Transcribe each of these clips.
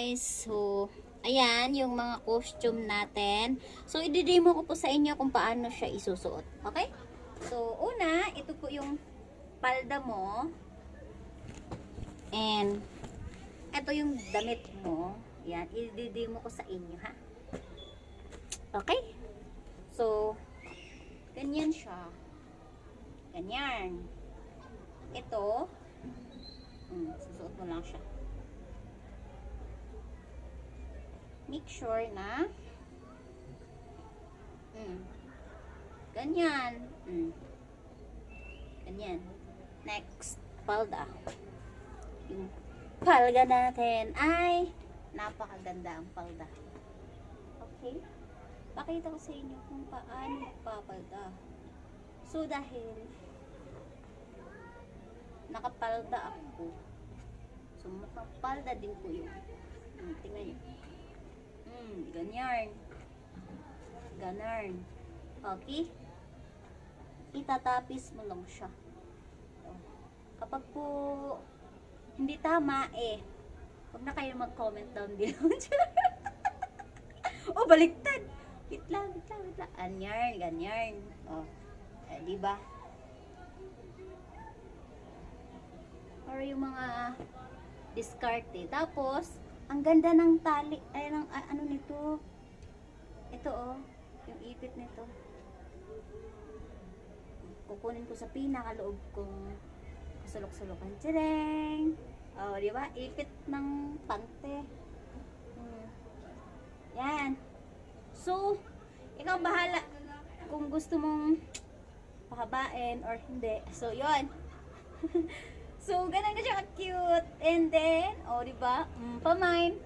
guys. So, ayan yung mga costume natin. So, i-demo ko po sa inyo kung paano siya isusuot. Okay? So, una, ito po yung palda mo. And, ito yung damit mo. Ayan, i-demo ko sa inyo, ha? Okay? So, ganyan siya. Ganyan. Ito, susuot mo lang siya. Make sure na ganyan. Ganyan. Next, palda. Yung palda natin ay napakaganda ang palda. Okay? Pakita ko sa inyo kung paano magpapalda. So, dahil nakapalda ako, so mukhang palda din po yun. Tingnan nyo. Ganyan. Ganon. Okay? Itatapis mo lang siya. Kapag po hindi tama, huwag na kayo mag-comment down below. Oh, baliktad. Wait lang. Anyan, ganyan. Diba? Or yung mga diskarte. Tapos, ang ganda ng tali, ano nito? Ito, yung ipit nito. Kukunin ko sa pinakaloob kong kasulok-sulukan. Tadang! Diba? Ipit ng pante. Yan. So, ikaw bahala kung gusto mong pahabain or hindi. So, yun. So, ganun ka siya cute. And then, diba? Pamain.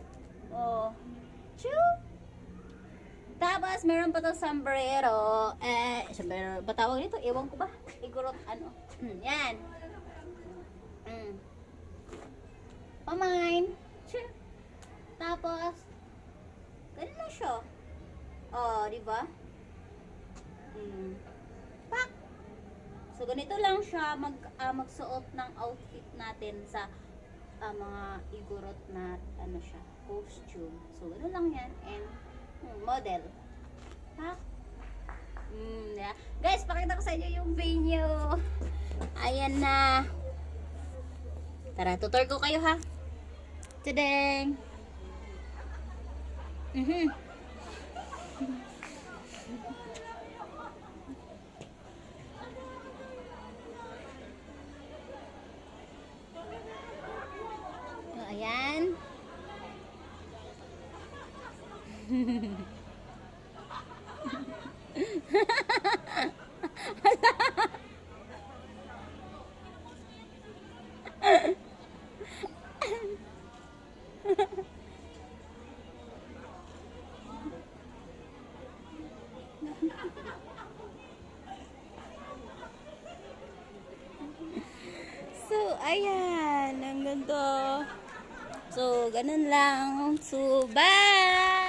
Choo! Tapos, meron pa to sombrero. Sombrero, ba tawag nito? Ewan ko ba? Igurot, ano. Yan. Pamain. Choo! Tapos, ganun lang siya. Diba? Pak! So, ganito lang siya magsuot ng outfit natin sa mga igorot na costume. So, ano lang yan. And, model. Ha? Yeah. Guys, pakita ko sa inyo yung venue. Ayan na. Tara, tutor ko kayo, ha? Tadang! Ayan. So, ayan. Ang ganda. So, ganun lang. So, bye!